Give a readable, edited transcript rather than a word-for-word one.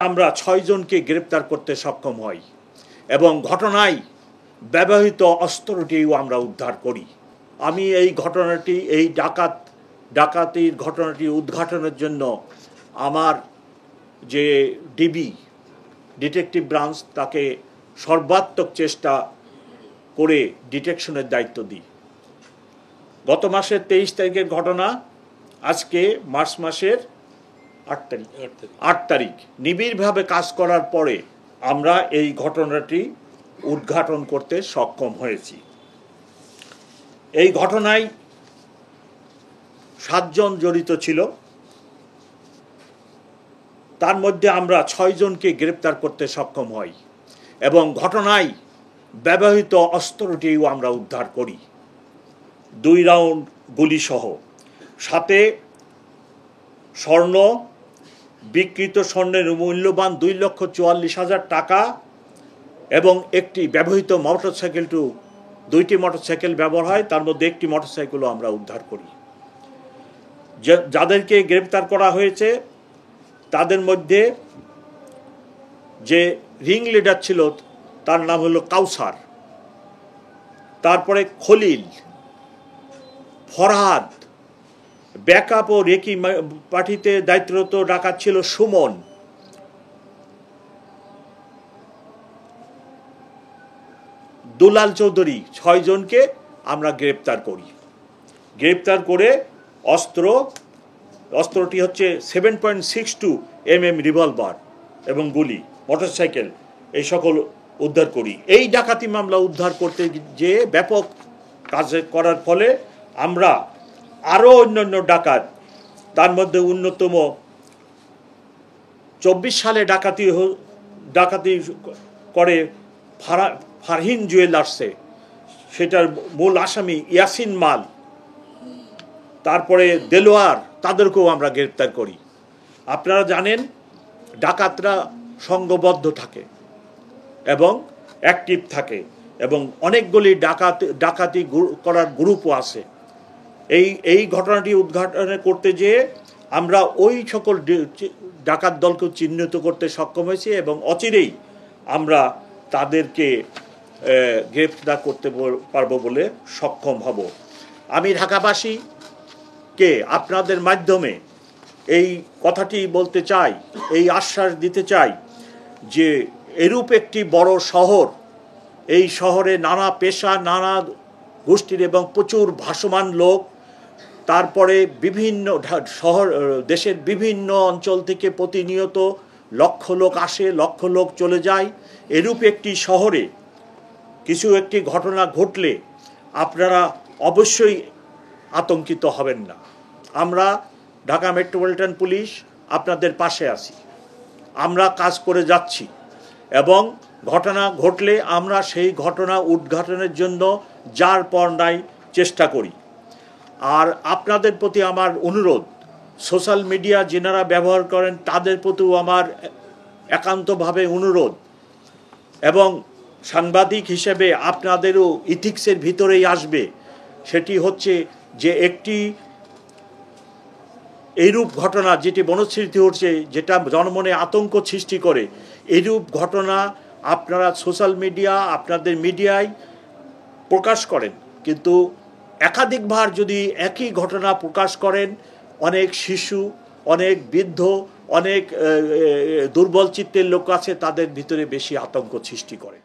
আমরা ৬ জনকে গ্রেপ্তার করতে সক্ষম হই এবং ঘটনায় ব্যবহৃত অস্ত্রটিও আমরা উদ্ধার করি। আমি এই ডাকাতির ঘটনাটি উদ্ঘাটনের জন্য আমার যে ডিটেকটিভ ব্রাঞ্চ তাকে সর্বাত্মক চেষ্টা করে ডিটেকশনের দায়িত্ব দিই। গত মাসের 23 তারিখের ঘটনা, আজকে মার্চ মাসের 8 তারিখ নিবিড়ভাবে কাজ করার পরে আমরা এই ঘটনাটি উদ্ঘাটন করতে সক্ষম হয়েছি। এই ঘটনায় 7 জন জড়িত ছিল, তার মধ্যে আমরা 6 জনকে গ্রেপ্তার করতে সক্ষম হই এবং ঘটনায় ব্যবহৃত অস্ত্রটিও আমরা উদ্ধার করি, 2 রাউন্ড গুলিসহ, সাথে স্বর্ণ, বিকৃত স্বর্ণের মূল্যবান 2,44,000 টাকা এবং একটি ব্যবহৃত মোটরসাইকেল, 2টি মোটরসাইকেল ব্যবহার হয়, তার মধ্যে একটি মোটরসাইকেলও আমরা উদ্ধার করি। যাদেরকে গ্রেপ্তার করা হয়েছে তাদের মধ্যে যে রিং লিডার ছিল তার নাম হলো কাউসার, তারপরে খলিল, ফরহাদ, ব্যাকআপ ও রেকি পার্টিতে দায়িত্বরত ডাকাত ছিল সুমন, দুলাল চৌধুরী। 6 জনকে আমরা গ্রেপ্তার করি। গ্রেপ্তার করে অস্ত্রটি হচ্ছে 7.62 mm রিভলভার এবং গুলি, মোটরসাইকেল, এই সকল উদ্ধার করি। এই ডাকাতি মামলা উদ্ধার করতে যে ব্যাপক কাজ করার ফলে আমরা আরও অন্যান্য ডাকাত, তার মধ্যে অন্যতম 24 সালে ডাকাতি করে ফারহিন জুয়েলার্সে, সেটার মূল আসামি ইয়াসিন মাল, তারপরে দেলোয়ার, তাদেরকেও আমরা গ্রেপ্তার করি। আপনারা জানেন ডাকাতরা সংঘবদ্ধ থাকে এবং অ্যাক্টিভ থাকে এবং অনেকগুলি ডাকাতি করার গ্রুপও আছে। এই ঘটনাটি উদ্ঘাটন করতে যেয়ে আমরা ওই সকল ডাকাত দলকে চিহ্নিত করতে সক্ষম হয়েছি এবং অচিরেই আমরা তাদেরকে গ্রেপ্তার করতে পারবো বলে সক্ষম হব। আমি ঢাকাবাসীকে আপনাদের মাধ্যমে এই কথাটি বলতে চাই, এই আশ্বাস দিতে চাই যে এরূপ একটি বড় শহর, এই শহরে নানা পেশা, নানা গোষ্ঠীর এবং প্রচুর ভাসমান লোক, তারপরে বিভিন্ন দেশের বিভিন্ন অঞ্চল থেকে প্রতিনিয়ত লক্ষ লোক আসে, লক্ষ লোক চলে যায়। এরূপ একটি শহরে কিছু একটি ঘটনা ঘটলে আপনারা অবশ্যই আতঙ্কিত হবেন না। আমরা ঢাকা মেট্রোপলিটন পুলিশ আপনাদের পাশে আছি, আমরা কাজ করে যাচ্ছি এবং ঘটনা ঘটলে আমরা সেই ঘটনা উদ্ঘাটনের জন্য যার পর নাই চেষ্টা করি। আর আপনাদের প্রতি আমার অনুরোধ, সোশ্যাল মিডিয়া যেনারা ব্যবহার করেন তাদের প্রতিও আমার একান্তভাবে অনুরোধ, এবং সাংবাদিক হিসেবে আপনাদেরও ইথিক্সের ভিতরেই আসবে, সেটি হচ্ছে যে একটি এইরূপ ঘটনা যেটি বনস্মৃতি হচ্ছে, যেটা জনমনে আতঙ্ক সৃষ্টি করে, এইরূপ ঘটনা আপনারা সোশ্যাল মিডিয়া, আপনাদের মিডিয়ায় প্রকাশ করেন, কিন্তু একাধিকবার যদি একই ঘটনা প্রকাশ করেন, অনেক শিশু, অনেক বৃদ্ধ, অনেক দুর্বল চিত্তের লোক আছে, তাদের ভিতরে বেশি আতঙ্ক সৃষ্টি করে।